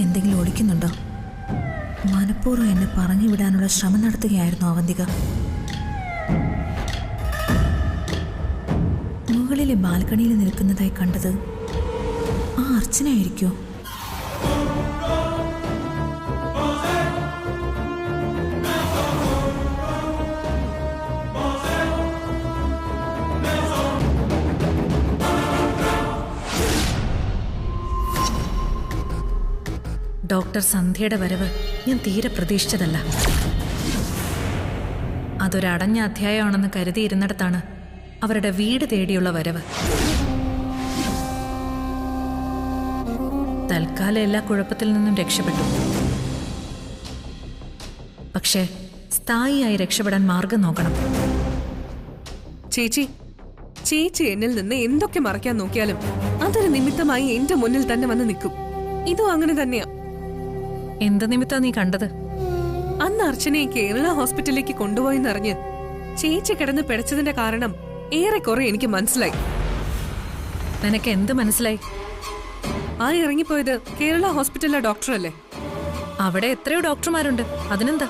എന്തെങ്കിലും ഒളിക്കുന്നുണ്ടോ? മനഃപൂർവ്വം എന്നെ പറഞ്ഞു വിടാനുള്ള ശ്രമം നടത്തുകയായിരുന്നു അവന്തിക. മുകളിലെ ബാൽക്കണിയിൽ നിൽക്കുന്നതായി കണ്ടത് ആ അർച്ചനയായിരിക്കോ? ഡോക്ടർ സന്ധ്യയുടെ വരവ് ഞാൻ തീരെ പ്രതീക്ഷിച്ചതല്ല. അതൊരടഞ്ഞ അധ്യായമാണെന്ന് കരുതിയിരുന്നിടത്താണ് അവരുടെ വീട് തേടിയുള്ള വരവ്. തൽക്കാലം എല്ലാ കുഴപ്പത്തിൽ നിന്നും രക്ഷപ്പെട്ടു. പക്ഷേ സ്ഥായിയായി രക്ഷപ്പെടാൻ മാർഗം നോക്കണം. ചേച്ചി ചേച്ചി എന്നിൽ നിന്ന് എന്തൊക്കെ മറയ്ക്കാൻ നോക്കിയാലും അതൊരു നിമിത്തമായി എന്റെ മുന്നിൽ തന്നെ വന്ന് നിൽക്കും. ഇതും അങ്ങനെ തന്നെയാ. എന്ത് നിമിത്താ നീ കണ്ടത്? അന്ന് അർച്ചനയെ കേരള ഹോസ്പിറ്റലിലേക്ക് കൊണ്ടുപോയെന്നറിഞ്ഞ് ചേച്ചി കിടന്ന് പിടച്ചതിന്റെ കാരണം ഏറെക്കുറെ എനിക്ക് മനസ്സിലായി. നിനക്ക് എന്ത് മനസ്സിലായി? ആ ഇറങ്ങിപ്പോയത് കേരള ഹോസ്പിറ്റലിലെ ഡോക്ടറല്ലേ? അവിടെ എത്രയോ ഡോക്ടർമാരുണ്ട്, അതിനെന്താ?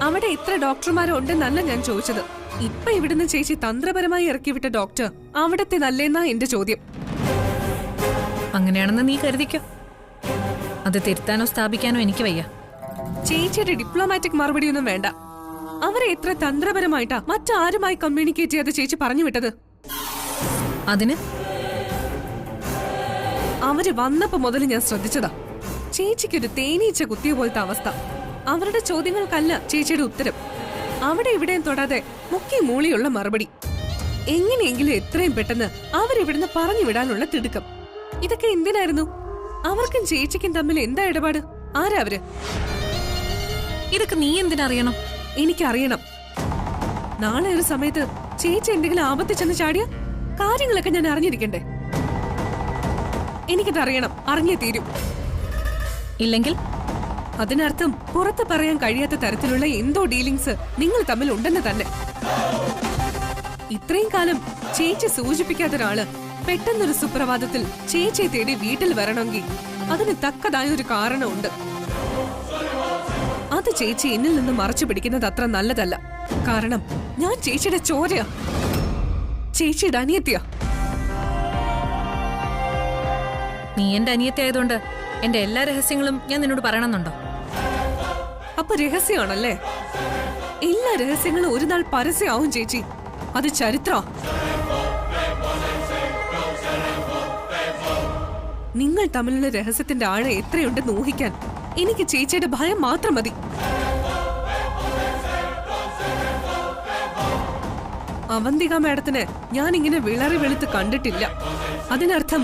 അവിടെ എത്ര ഡോക്ടർമാരുണ്ടെന്നല്ല ഞാൻ ചോദിച്ചത്. ഇപ്പൊ ഇവിടുന്ന് ചേച്ചി തന്ത്രപരമായി ഇറക്കിവിട്ട ഡോക്ടർ അവിടത്തെ നല്ലേന്നാ എന്റെ ചോദ്യം. അങ്ങനെയാണെന്ന് നീ കരുതിക്കോ. അത് തിരുത്താനോ സ്ഥാപിക്കാനോ എനിക്ക് വയ്യ. ചേച്ചിയുടെ ഡിപ്ലോമാറ്റിക് മറുപടിയൊന്നും വേണ്ട. അവരെ എത്ര തന്ത്രപരമായിട്ടാ മറ്റാരുമായി കമ്മ്യൂണിക്കേറ്റ് ചെയ്യാതെ ചേച്ചി പറഞ്ഞു വിട്ടത്? അതിന് അവര് വന്നപ്പോ മുതൽ ഞാൻ ശ്രദ്ധിച്ചതാ. ചേച്ചിക്കൊരു തേനീച്ച കുത്തിയ പോലത്തെ അവസ്ഥ. അവരുടെ ചോദ്യങ്ങൾക്കല്ല ചേച്ചിയുടെ ഉത്തരം. അവിടെ ഇവിടെയും തൊടാതെ മുക്കി മൂളിയുള്ള മറുപടി. എങ്ങനെയെങ്കിലും എത്രയും പെട്ടെന്ന് അവരിവിടുന്ന് പറഞ്ഞു വിടാനുള്ള തിടുക്കം. ഇതൊക്കെ എന്തിനായിരുന്നു? അവർക്കും ചേച്ചിക്കും തമ്മിൽ എന്താ ഇടപാട്? ആരാ അവര്? ഇതൊക്കെ നീ എന്തിനറിയണം? എനിക്കറിയണം. നാളെ ഒരു സമയത്ത് ചേച്ചി എന്തെങ്കിലും ആപത്ത് ചെന്ന് ചാടിയ കാര്യങ്ങളൊക്കെ ഞാൻ അറിഞ്ഞിരിക്കണ്ടേ? എനിക്കതറിയണം, അറിഞ്ഞേ തീരും. ഇല്ലെങ്കിൽ അതിനർത്ഥം പുറത്ത് പറയാൻ കഴിയാത്ത തരത്തിലുള്ള എന്തോ ഡീലിങ്സ് നിങ്ങൾ തമ്മിൽ ഉണ്ടെന്ന് തന്നെ. ഇത്രയും കാലം ചേച്ചി സൂചിപ്പിക്കാത്ത ഒരാള് പെട്ടെന്നൊരു സുപ്രഭാതത്തിൽ ചേച്ചിയെ തേടി വീട്ടിൽ വരണമെങ്കിൽ അതിന് തക്കതായ ഒരു കാരണമുണ്ട്. അത് ചേച്ചി എന്നിൽ നിന്ന് മറച്ചു പിടിക്കുന്നത് അത്ര നല്ലതല്ല. കാരണം ഞാൻ ചേച്ചിയുടെ ചോരയാ, ചേച്ചിയുടെ അനിയത്തിയാ. നീ എന്റെ അനിയത്തിയായതുകൊണ്ട് എന്റെ എല്ലാ രഹസ്യങ്ങളും ഞാൻ നിന്നോട് പറയണമെന്നുണ്ടോ? അപ്പൊ രഹസ്യമാണല്ലേ? എല്ലാ രഹസ്യങ്ങളും ഒരു നാൾ പരസ്യമാവും ചേച്ചി. അത് ചരിത്ര. നിങ്ങൾ തമ്മിലുള്ള രഹസ്യത്തിന്റെ ആഴം എത്രയുണ്ടെന്ന് ഊഹിക്കാൻ എനിക്ക് ചേച്ചിയുടെ ഭയം മാത്രം മതി. അവന്തിക മാഡത്തിനെ ഞാൻ ഇങ്ങനെ വിളറി വെളുത്ത് കണ്ടിട്ടില്ല. അതിനർത്ഥം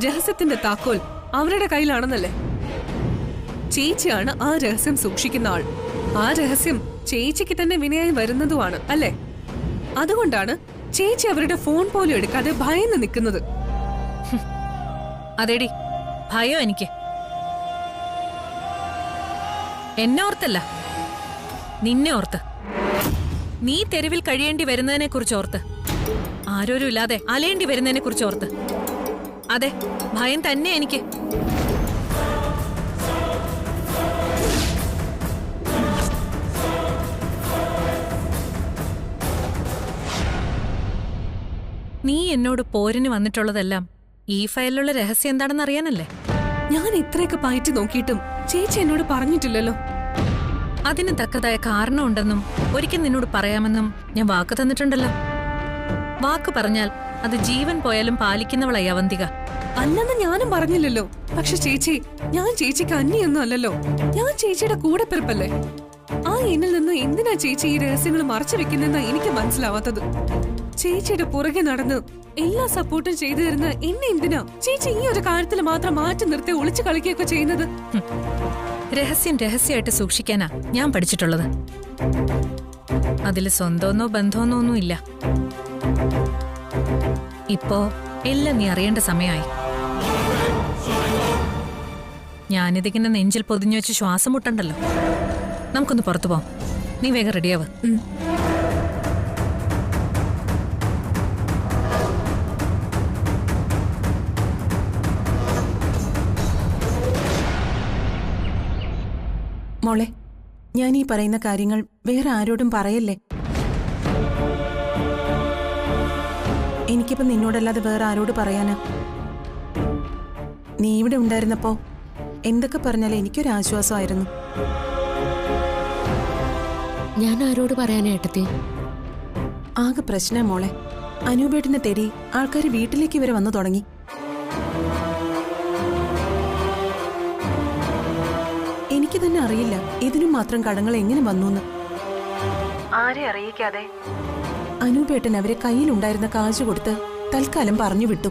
രഹസ്യത്തിന്റെ താക്കോൽ അവരുടെ കയ്യിലാണെന്നല്ലേ? ചേച്ചിയാണ് ആ രഹസ്യം സൂക്ഷിക്കുന്ന ആൾ. ആ രഹസ്യം ചേച്ചിക്ക് തന്നെ വിനയായി വരുന്നതുമാണ് അല്ലേ? അതുകൊണ്ടാണ് ചേച്ചി അവരുടെ ഫോൺ പോലും എടുക്കാതെ ഭയന്ന് നിൽക്കുന്നത്. അതേടി, ഭയോ എനിക്ക്. എന്നെ ഓർത്തല്ല, നിന്നെ ഓർത്ത്. നീ തെരുവിൽ കഴിയേണ്ടി വരുന്നതിനെ കുറിച്ച് ഓർത്ത്. ആരോരും ഇല്ലാതെ അലയേണ്ടി വരുന്നതിനെ കുറിച്ച് ഓർത്ത്. അതെ, ഭയം തന്നെ എനിക്ക്. നീ എന്നോട് പോരിന് വന്നിട്ടുള്ളതെല്ലാം ഈ ഫയലിലുള്ള രഹസ്യം എന്താണെന്ന് അറിയാനല്ലേ? ഞാൻ ഇത്രയൊക്കെ പയറ്റി നോക്കിയിട്ടും ചേച്ചി എന്നോട് പറഞ്ഞിട്ടില്ലല്ലോ. അതിന് തക്കതായ കാരണമുണ്ടെന്നും ഒരിക്കൽ നിന്നോട് പറയാമെന്നും ഞാൻ വാക്ക് തന്നിട്ടുണ്ടല്ലോ. വാക്ക് പറഞ്ഞാൽ അത് ജീവൻ പോയാലും പാലിക്കുന്നവളായി അവന്തിക. അല്ലെന്ന് ഞാനും പറഞ്ഞില്ലല്ലോ. പക്ഷെ ചേച്ചി, ഞാൻ ചേച്ചിക്ക് അന്യൊന്നും അല്ലല്ലോ. ഞാൻ ചേച്ചിയുടെ കൂടെ പിറപ്പല്ലേ. ആ എന്നിൽ നിന്ന് എന്തിനാ ചേച്ചി ഈ രഹസ്യങ്ങൾ മറച്ചു വെക്കുന്നെന്നാ എനിക്ക് മനസ്സിലാവാത്തത്. ചേച്ചിയുടെ പുറകെ നടന്ന് എല്ലാ സപ്പോർട്ടും ചെയ്തു തരുന്ന എന്നെ എന്തിനാ ചേച്ചി ഈ ഒരു കാര്യത്തിൽ മാത്രം മാറ്റി നിർത്തി ഒളിച്ചു കളിക്കുകയൊക്കെ ചെയ്യുന്നത്? രഹസ്യം രഹസ്യമായിട്ട് സൂക്ഷിക്കാനാ ഞാൻ പഠിച്ചിട്ടുള്ളത്. അതിൽ സ്വന്തമെന്നോ ബന്ധമെന്നോ ഒന്നും ഇല്ല. ഇപ്പോ എല്ലാം നീ അറിയേണ്ട സമയമായി. ഞാനിതിങ്ങനെ നെഞ്ചിൽ പൊതിഞ്ഞു വെച്ച് ശ്വാസം മുട്ടണ്ടല്ലോ. നമുക്കൊന്ന് പുറത്തു പോവാം. നീ വേഗം റെഡിയാവ്. മോളെ, ഞാൻ ഈ പറയുന്ന കാര്യങ്ങൾ വേറെ ആരോടും പറയല്ലേ. എനിക്കിപ്പോ നിന്നോടല്ലാതെ വേറെ ആരോട് പറയാനാ? നീ ഇവിടെ ഉണ്ടായിരുന്നപ്പോ എന്തൊക്കെ പറഞ്ഞാലും എനിക്കൊരാശ്വാസമായിരുന്നു. ഞാൻ ആരോട് പറയാനാ ഏട്ടത്തി? ആകെ പ്രശ്ന മോളെ. അനൂപേട്ടനെ തേടി ആൾക്കാർ വീട്ടിലേക്ക് വരെ വന്നു തുടങ്ങി. എനിക്ക് തന്നെ അറിയില്ല ഇതിനും മാത്രം കടങ്ങൾ എങ്ങനെ വന്നു. ആരെ അറിയിക്കാതെ അനൂപേട്ടൻ അവരെ കയ്യിലുണ്ടായിരുന്ന കാശ് കൊടുത്ത് തൽക്കാലം പറഞ്ഞു വിട്ടു.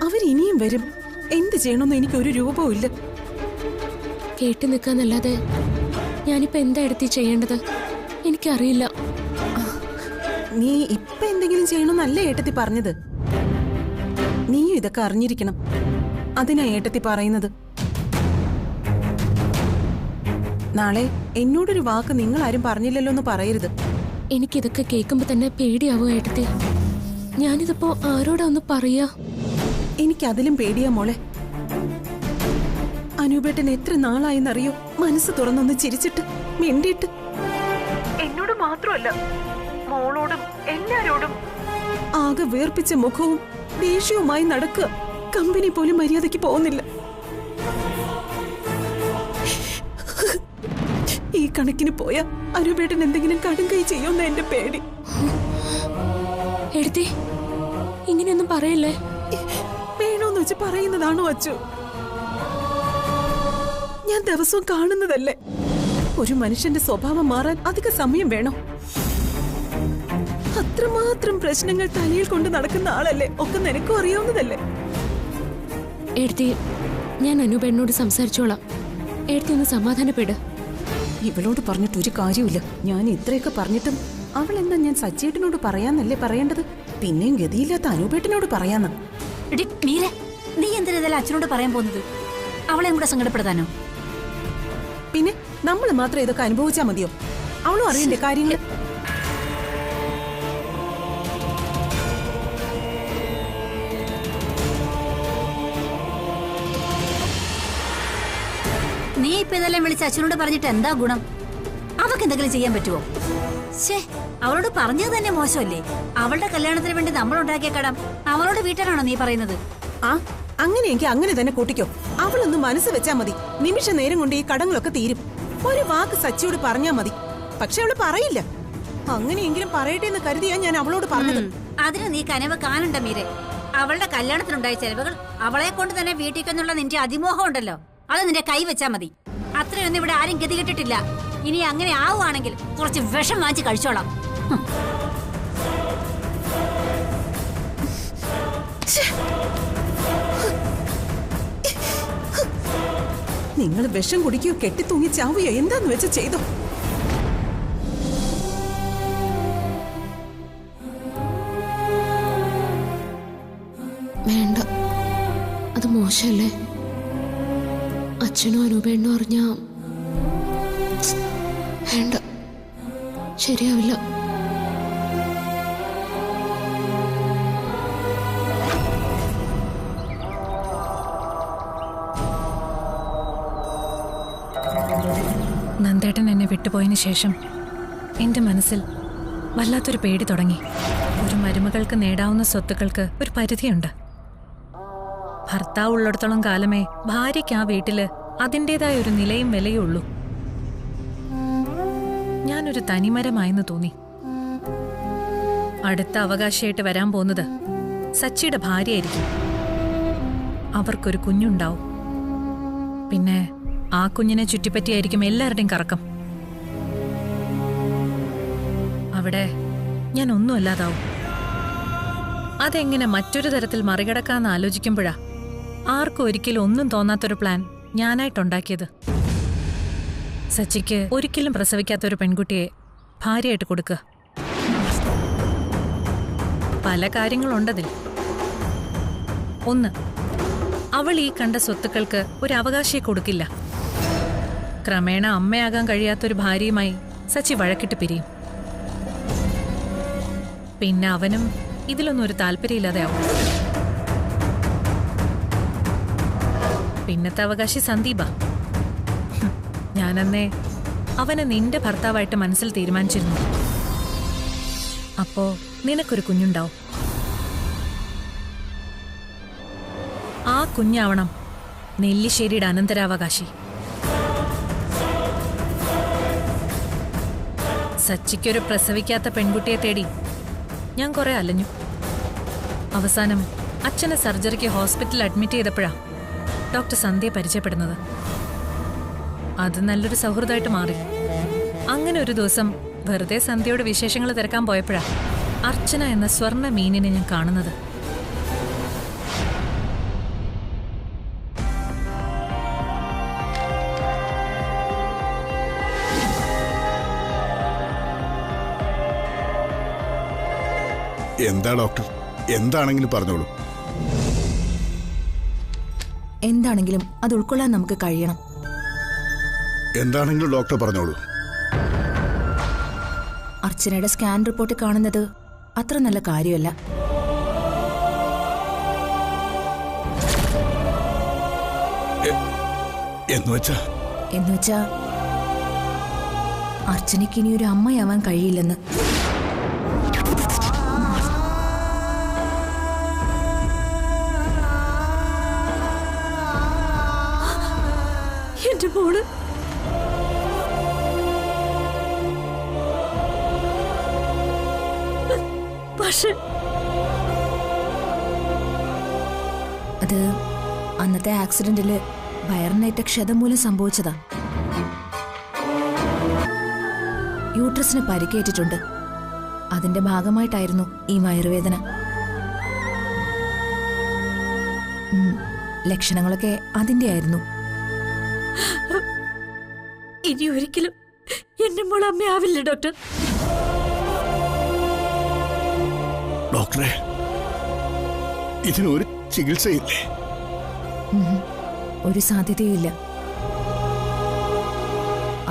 അവരിനിയും വരും. എന്ത് ചെയ്യണമെന്ന് എനിക്കൊരു രൂപവും ഇല്ല. കേട്ടു നിൽക്കാന്നല്ലാതെ ഞാനിപ്പോ എന്താ എടുത്തി ചെയ്യേണ്ടത് എനിക്കറിയില്ല. നീ ഇപ്പൊ എന്തെങ്കിലും ചെയ്യണമെന്നല്ല ഏട്ടത്തി പറഞ്ഞത്. നീയും ഇതൊക്കെ അറിഞ്ഞിരിക്കണം. അതിനാ ഏട്ടത്തി പറയുന്നത്. നാളെ എന്നോടൊരു വാക്ക് നിങ്ങൾ ആരും പറഞ്ഞില്ലല്ലോ എന്ന് പറയരുത്. എനിക്കിതൊക്കെ കേൾക്കുമ്പോ തന്നെ പേടിയാവും ഏട്ടത്തി. ഞാനിതിപ്പോ ആരോടാ ഒന്ന് പറയാ? എനിക്കതിലും പേടിയാ മോളെ. അനൂപേട്ടൻ എത്ര നാളായെന്നറിയോ മനസ്സ് തുറന്നൊന്ന് ചിരിച്ചിട്ട് മിണ്ടിയിട്ട്. എന്നോട് മാത്രമല്ല, മോളോടും എല്ലാരോടും ആകെ വേർപ്പിച്ച മുഖവും ദേഷ്യവുമായി നടക്കുക. കമ്പനി പോലും മര്യാദയ്ക്ക് പോകുന്നില്ല. ഈ കണക്കിന് പോയാ അനൂപേട്ടൻ എന്തെങ്കിലും കടുങ്കൈ ചെയ്യുമെന്ന എന്റെ പേടി. എടുത്തി ഇങ്ങനെയൊന്നും പറയല്ലേ. വേണോന്ന് വെച്ച് പറയുന്നതാണോ അച്ചു? ഞാൻ ദിവസവും കാണുന്നതല്ലേ. ഒരു മനുഷ്യന്റെ സ്വഭാവം മാറാൻ അധിക സമയം വേണോ? അത്രമാത്രം പ്രശ്നങ്ങൾ തലയിൽ കൊണ്ട് നടക്കുന്ന ആളല്ലേ. ഒക്കെ നിനക്കും അറിയാവുന്നതല്ലേ. എടുത്തി ഞാൻ അനൂപേട്ടനോട് സംസാരിച്ചോളാം. എടുത്തി ഒന്ന് സമാധാനപ്പെട്. ഇവളോട് പറഞ്ഞിട്ട് ഒരു കാര്യമില്ല. ഞാൻ ഇത്രയൊക്കെ പറഞ്ഞിട്ടും അവൾ എന്താ ഞാൻ സച്ചേട്ടനോട് പറയാന്നല്ലേ പറയേണ്ടത്? പിന്നെയും ഗതിയില്ലാത്ത അനൂപേട്ടനോട് പറയാന്ന. നീ എന്തിനാ അച്ഛനോട് പറയാൻ പോകുന്നത്? അവളെയും കൂടെ സങ്കടപ്പെടുത്താനോ? പിന്നെ നമ്മൾ മാത്രം ഇതൊക്കെ അനുഭവിച്ചാ മതിയോ? അവളും അറിയണ്ടേ കാര്യങ്ങൾ? നീ ഇപ്പൊ ഇതെല്ലാം വിളിച്ച് അച്ഛനോട് പറഞ്ഞിട്ട് എന്താ ഗുണം? അവക്ക് എന്തെങ്കിലും ചെയ്യാൻ പറ്റുമോ? ശേ, അവളോട് പറഞ്ഞത് തന്നെ മോശമല്ലേ. അവളുടെ കല്യാണത്തിന് വേണ്ടി നമ്മൾ ഉണ്ടാക്കിയ കടം അവളോട് വീട്ടാനാണോ നീ പറയുന്നത്? ആ, അങ്ങനെയെങ്കിൽ അങ്ങനെ തന്നെ കൂട്ടിക്കോ. അവളൊന്ന് മനസ്സ് വെച്ചാ മതി. നിമിഷ നേരം കൊണ്ട് ഈ കടങ്ങളൊക്കെ തീരും. ഒരു വാക്ക് സച്ചിയോട് പറഞ്ഞാ മതി. പക്ഷെ അവള് പറയില്ല. അങ്ങനെയെങ്കിലും പറയട്ടെ എന്ന് കരുതിയാ ഞാൻ അവളോട് പറഞ്ഞത്. അതിന് നീ കനവ് കാണണ്ട മീരെ. അവളുടെ കല്യാണത്തിനുണ്ടായ ചെലവുകൾ അവളെ കൊണ്ട് തന്നെ വീട്ടിൽ നിന്റെ അതിമോഹം ഉണ്ടല്ലോ, അത് നിന്റെ കൈ വെച്ചാ മതി. അത്രയൊന്നും ഇവിടെ ആരും ഗതി കിട്ടിട്ടില്ല. ഇനി അങ്ങനെ ആവുകയാണെങ്കിൽ കുറച്ച് വിഷം വാങ്ങിച്ച് കഴിച്ചോളാം. നിങ്ങൾ വിഷം കുടിക്കുകയോ കെട്ടിത്തൂങ്ങി ചാവുകയോ എന്താന്ന് വെച്ച് ചെയ്തോ. വേണ്ട, അത് മോശല്ലേ. അച്ഛനോ അനൂപേണ്ണോ അറിഞ്ഞാ വേണ്ട, ശരിയാവില്ല. നന്ദേട്ടൻ എന്നെ വിട്ടുപോയതിനു ശേഷം എന്റെ മനസ്സിൽ വല്ലാത്തൊരു പേടി തുടങ്ങി. ഒരു മരുമകൾക്ക് നേടാവുന്ന സ്വത്തുക്കൾക്ക് ഒരു പരിധിയുണ്ട്. ഭർത്താവ് ഉള്ളിടത്തോളം കാലമേ ഭാര്യയ്ക്ക് ആ വീട്ടില് അതിൻ്റെതായ ഒരു നിലയും വിലയും ഉള്ളൂ. ഞാനൊരു തനിമരമായെന്ന് തോന്നി. അടുത്ത അവകാശിയായിട്ട് വരാൻ പോകുന്നത് സച്ചിയുടെ ഭാര്യയായിരിക്കും. അവർക്കൊരു കുഞ്ഞുണ്ടാവും. പിന്നെ ആ കുഞ്ഞിനെ ചുറ്റിപ്പറ്റിയായിരിക്കും എല്ലാവരുടെയും കറക്കം. അവിടെ ഞാൻ ഒന്നുമല്ലാതാവും. അതെങ്ങനെ മറ്റൊരു തരത്തിൽ മറികടക്കാന്ന് ആലോചിക്കുമ്പോഴാ ആർക്കും ഒരിക്കലും ഒന്നും തോന്നാത്തൊരു പ്ലാൻ ഞാനായിട്ടുണ്ടാക്കിയത്. സച്ചിക്ക് ഒരിക്കലും പ്രസവിക്കാത്തൊരു പെൺകുട്ടിയെ ഭാര്യയായിട്ട് കൊടുക്കുക. പല കാര്യങ്ങളുണ്ടതിൽ. ഒന്ന്, അവൾ ഈ കണ്ട സ്വത്തുക്കൾക്ക് ഒരു അവകാശിയെ കൊടുക്കില്ല. ക്രമേണ അമ്മയാകാൻ കഴിയാത്തൊരു ഭാര്യയുമായി സച്ചി വഴക്കിട്ട് പിരിയും. പിന്നെ അവനും ഇതിലൊന്നും ഒരു താല്പര്യമില്ലാതെ ആവും. പിന്നത്തെ അവകാശി സന്ദീപ. ഞാനന്നേ അവനെ നിന്റെ ഭർത്താവായിട്ട് മനസ്സിൽ തീരുമാനിച്ചിരുന്നു. അപ്പോ നിനക്കൊരു കുഞ്ഞുണ്ടാവും. ആ കുഞ്ഞാവണം നെല്ലിശ്ശേരിയുടെ അനന്തരാവകാശി. സച്ചിക്കൊരു പ്രസവിക്കാത്ത പെൺകുട്ടിയെ തേടി ഞാൻ കുറെ അലഞ്ഞു. അവസാനം അച്ഛനെ സർജറിക്ക് ഹോസ്പിറ്റലിൽ അഡ്മിറ്റ് ചെയ്തപ്പോഴാ ഡോക്ടർ സന്ധ്യയെ പരിചയപ്പെടുന്നത്. അത് നല്ലൊരു സൗഹൃദമായിട്ട് മാറി. അങ്ങനെ ഒരു ദിവസം വെറുതെ സന്ധ്യയോട് വിശേഷങ്ങൾ തിരക്കാൻ പോയപ്പോഴാ അർച്ചന എന്ന സ്വർണ്ണ മീനിനെ ഞാൻ കാണുന്നത്. എന്താ ഡോക്ടർ? എന്താണെങ്കിലും പറഞ്ഞോളൂ. എന്താണെങ്കിലും അത് ഉൾക്കൊള്ളാൻ നമുക്ക് കഴിയണം. എന്താണെങ്കിലും ഡോക്ടർ പറഞ്ഞോളൂ. അർച്ചനയുടെ സ്കാൻ റിപ്പോർട്ട് കാണുന്നത് അത്ര നല്ല കാര്യമല്ല. എന്നുവെച്ചാ അർച്ചനയ്ക്ക് ഇനി ഒരു അമ്മയാവാൻ കഴിയില്ലെന്ന്. എന്റെ മോള് പക്ഷെ അത് അന്നത്തെ ആക്സിഡന്റില് വയറിനേറ്റ ക്ഷതം മൂലം സംഭവിച്ചതാ. യൂട്രസിന് പരിക്കേറ്റിട്ടുണ്ട്. അതിന്റെ ഭാഗമായിട്ടായിരുന്നു ഈ വയറുവേദന. ലക്ഷണങ്ങളൊക്കെ അതിന്റെ ആയിരുന്നു. ഇനി ഒരിക്കലും എന്റെ മോൾ അമ്മയാവില്ല ഡോക്ടർ. ഡോക്ടറെ, ഇതിനൊരു ചികിത്സയില്ലേ? ഒരു സാധ്യതയുമില്ല.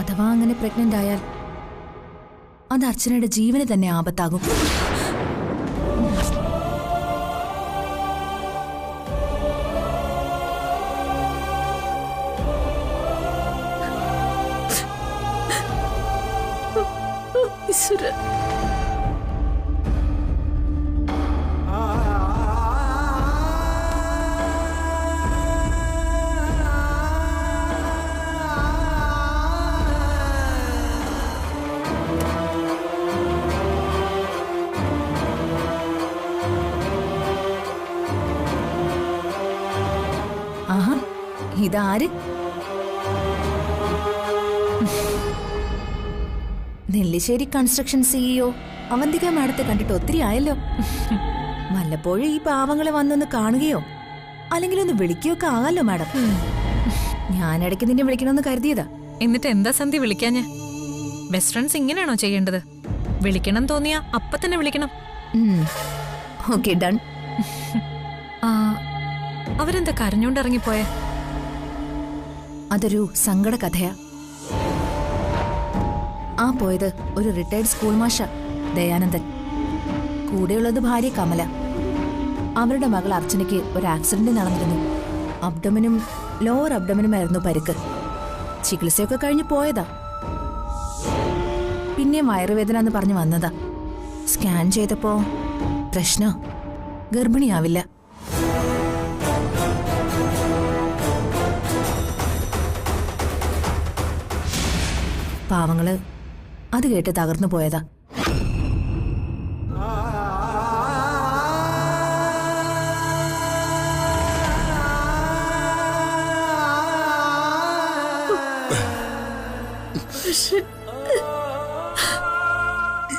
അഥവാ അങ്ങനെ പ്രഗ്നന്റ് ആയാൽ അത് അർച്ചനയുടെ ജീവന് തന്നെ ആപത്താകും. ആഹാ, ഇതാര്? നെല്ലിശ്ശേരി കൺസ്ട്രക്ഷൻ സിഇഒ അവന്തിക മാഡത്തെ കണ്ടിട്ട് ഒത്തിരി ആയല്ലോ. വല്ലപ്പോഴും ഈ പാവങ്ങളെ വന്നൊന്ന് കാണുകയോ അല്ലെങ്കിൽ ഒന്ന് വിളിക്കുകയോ ഒക്കെ ആകാലോ മാഡം. ഞാനിടയ്ക്ക് നിന്നെ വിളിക്കണമെന്ന് കരുതിയതാ. എന്നിട്ട് എന്താ സന്ധ്യ വിളിക്കാഞ്ഞ്? ബെസ്റ്റ് ഫ്രണ്ട്സ് ഇങ്ങനെയാണോ ചെയ്യേണ്ടത്? വിളിക്കണം തോന്നിയാ അപ്പൊ തന്നെ വിളിക്കണം. Okay, done. അവരെന്താ കരഞ്ഞോണ്ടിറങ്ങിപ്പോയെ? അതൊരു സങ്കട കഥയാ. ആ പോയത് ഒരു റിട്ടയർഡ് സ്കൂൾ മാഷ ദയാനന്ദൻ. കൂടെയുള്ളത് ഭാര്യ കമല. അവരുടെ മകൾ അർച്ചനയ്ക്ക് ഒരു ആക്സിഡന്റ് നടന്നിരുന്നു. അബ്ഡമിനും ലോവർ അബ്ഡമിനുമായിരുന്നു പരിക്ക്. ചികിത്സയൊക്കെ കഴിഞ്ഞ് പോയതാ. പിന്നെ വയറുവേദന എന്ന് പറഞ്ഞു വന്നതാ. സ്കാൻ ചെയ്തപ്പോ പ്രശ്നം ഗർഭിണിയാവില്ല. പാവങ്ങള് അത് കേട്ട് തകർന്നു പോയതാ.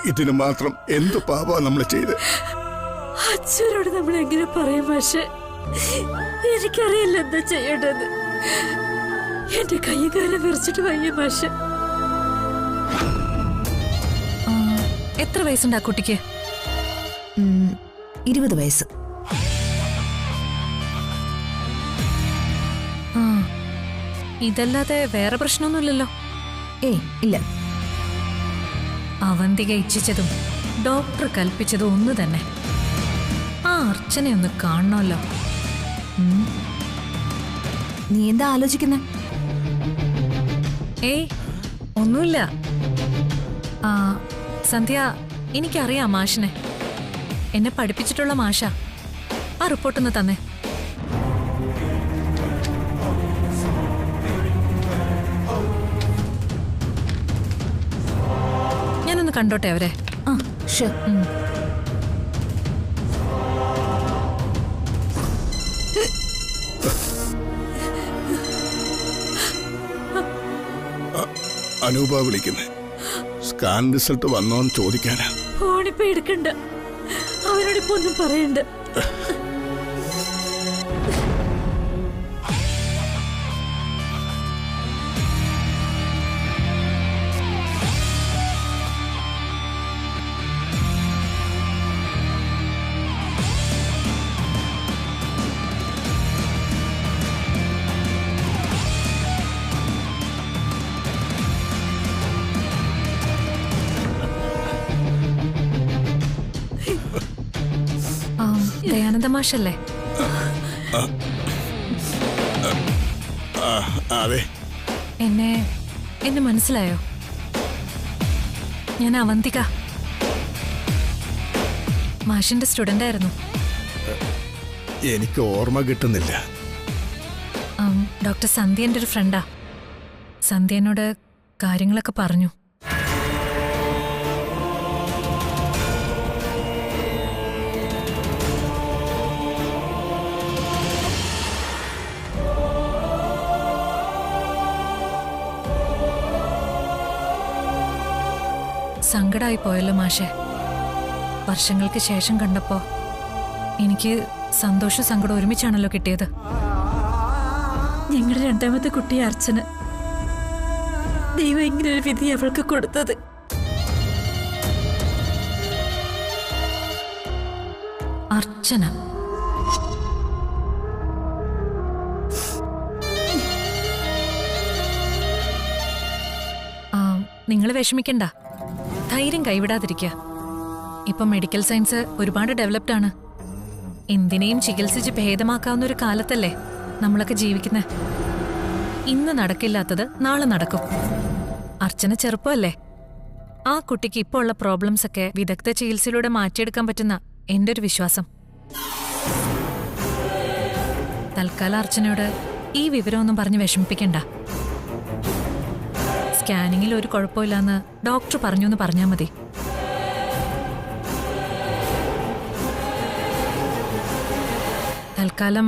ഇതിന് മാത്രം എന്ത് പാപാ നമ്മൾ ചെയ്ത്? അച്ഛനോട് നമ്മൾ എങ്ങനെ പറയും? പക്ഷെ എനിക്കറിയില്ല എന്താ ചെയ്യേണ്ടത്. എന്റെ കൈകാലം വിറച്ചിട്ട് വയ്യ പക്ഷെ. എത്ര വയസ്സുണ്ട് ആ കുട്ടിക്ക്? 20 വയസ്സ്. ഇതല്ലാതെ വേറെ പ്രശ്നമൊന്നുമില്ലല്ലോ? ഇല്ല. അവന്തിക ഇച്ഛിച്ചതും ഡോക്ടർ കൽപ്പിച്ചതും ഒന്ന് തന്നെ. ആ അർച്ചനയൊന്ന് കാണണമല്ലോ. നീ എന്താ ആലോചിക്കുന്നെ? ഏയ് ഒന്നുമില്ല. ആ സന്ധ്യ, എനിക്കറിയാം മാഷിനെ. എന്നെ പഠിപ്പിച്ചിട്ടുള്ള മാഷ. ആ റിപ്പോർട്ടൊന്ന് തന്നെ. ഞാനൊന്ന് കണ്ടോട്ടെ അവരെ. ആ ഷുർ. അനൂപ വിളിക്കുന്നേ. Scan result വന്നോന്ന് ചോദിക്കാനാ. ഫോണിപ്പോ എടുക്കണ്ട, അവരോടിപ്പോ ഒന്നും പറയണ്ട. ദയാനന്ദ മാഷല്ലേ? അതെ. എന്നെ മനസ്സിലായോ? ഞാൻ അവന്തിക, മാഷിന്റെ സ്റ്റുഡന്റ് ആയിരുന്നു. എനിക്ക് ഓർമ്മ കിട്ടുന്നില്ല. ഡോക്ടർ സന്ധ്യ എൻ്റെ ഒരു ഫ്രണ്ടാ. സന്ധ്യ എന്നോട് കാര്യങ്ങളൊക്കെ പറഞ്ഞു. സങ്കടമായി പോയല്ലോ മാഷെ. വർഷങ്ങൾക്ക് ശേഷം കണ്ടപ്പോ എനിക്ക് സന്തോഷവും സങ്കടം ഒരുമിച്ചാണല്ലോ കിട്ടിയത്. ഞങ്ങളുടെ രണ്ടാമത്തെ കുട്ടി അർച്ചന. ദൈവം ഇങ്ങനെ ഒരു വിധി അവൾക്ക് കൊടുത്തത്. അർച്ചന. നിങ്ങൾ വിഷമിക്കണ്ട, ധൈര്യം കൈവിടാതിരിക്കുക. ഇപ്പൊ മെഡിക്കൽ സയൻസ് ഒരുപാട് ഡെവലപ്ഡ് ആണ്. എന്തിനേയും ചികിത്സിച്ച് ഭേദമാക്കാവുന്ന ഒരു കാലത്തല്ലേ നമ്മളൊക്കെ ജീവിക്കുന്നത്. ഇന്ന് നടക്കില്ലാത്തത് നാളെ നടക്കും. അർച്ചന ചെറുപ്പമല്ലേ. ആ കുട്ടിക്ക് ഇപ്പോൾ ഉള്ള പ്രോബ്ലംസ് ഒക്കെ വിദഗ്ധ ചികിത്സയിലൂടെ മാറ്റിയെടുക്കാൻ പറ്റുന്ന എൻ്റെ ഒരു വിശ്വാസം. തൽക്കാലം അർച്ചനയോട് ഈ വിവരമൊന്നും പറഞ്ഞ് വിഷമിപ്പിക്കണ്ട. സ്കാനിങ്ങിൽ ഒരു കുഴപ്പമില്ലെന്ന് ഡോക്ടർ പറഞ്ഞു എന്ന് പറഞ്ഞാൽ മതി. തൽക്കാലം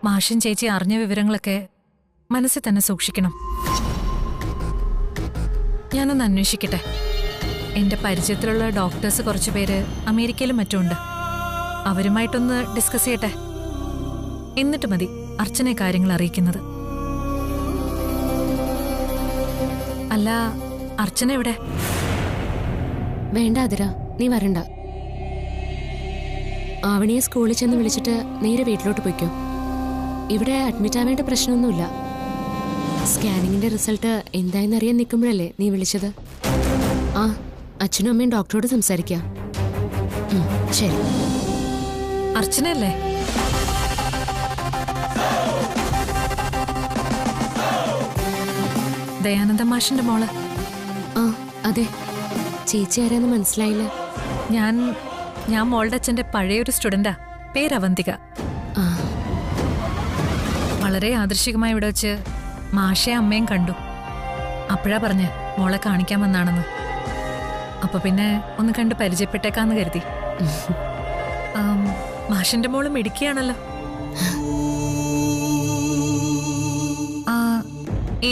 മാഷൻ ചേച്ചി അറിഞ്ഞ വിവരങ്ങളൊക്കെ മനസ്സിൽ തന്നെ സൂക്ഷിക്കണം. ഞാനൊന്ന് അന്വേഷിക്കട്ടെ. എൻ്റെ പരിചയത്തിലുള്ള ഡോക്ടേഴ്സ് കുറച്ചു പേര് അമേരിക്കയിലും മറ്റുമുണ്ട്. അവരുമായിട്ടൊന്ന് ഡിസ്കസ് ചെയ്യട്ടെ. എന്നിട്ട് മതി അർച്ചനെ കാര്യങ്ങൾ അറിയിക്കുന്നത്. അല്ല, അർച്ചന എവിടെ? വേണ്ട അതിര, നീ വരണ്ട. ആവണിയെ സ്കൂളിൽ ചെന്ന് വിളിച്ചിട്ട് നേരെ വീട്ടിലോട്ട് പോയിക്കോ. ഇവിടെ അഡ്മിറ്റ് ആവേണ്ട പ്രശ്നമൊന്നുമില്ല. സ്കാനിങ്ങിന്റെ റിസൾട്ട് എന്തായെന്നറിയാൻ നിൽക്കുമ്പോഴല്ലേ നീ വിളിച്ചത്. ആ, അച്ഛനും അമ്മയും ഡോക്ടറോട് സംസാരിക്കാം. ശരി. അർച്ചനയല്ലേ? ദയാനന്ദ മാഷിന്റെ മോള്. ആ അതെ. ചേച്ചി ആരാന്ന് മനസ്സിലായില്ല. ഞാൻ മോളുടെ അച്ഛന്റെ പഴയൊരു സ്റ്റുഡന്റാ. പേര് അവന്തിക. ആ, വളരെ യാദൃശികമായി ഇവിടെ വെച്ച് മാഷെ അമ്മയും കണ്ടു. അപ്പോഴാ പറഞ്ഞ് മോളെ കാണിക്കാൻ വന്നാണെന്ന്. അപ്പൊ പിന്നെ ഒന്ന് കണ്ട് പരിചയപ്പെട്ടേക്കാന്ന് കരുതി. മാഷിന്റെ മോള് മിടുക്കിയാണല്ലോ.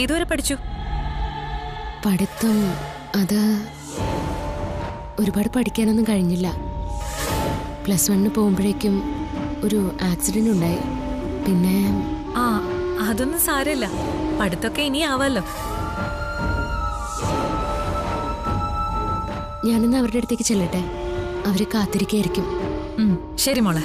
ഏതുവരെ പഠിച്ചു? പഠിത്തം അത് ഒരുപാട് പഠിക്കാനൊന്നും കഴിഞ്ഞില്ല. +1 പോകുമ്പോഴേക്കും ഒരു ആക്സിഡന്റ് ഉണ്ടായി. പിന്നെ അതൊന്നും സാരമില്ല. പഠിത്തമൊക്കെ ഇനി ആവാലോ. ഞാനിന്ന് അവരുടെ അടുത്തേക്ക് ചെല്ലട്ടെ. അവര് കാത്തിരിക്കായിരിക്കും. ശരി മോളെ.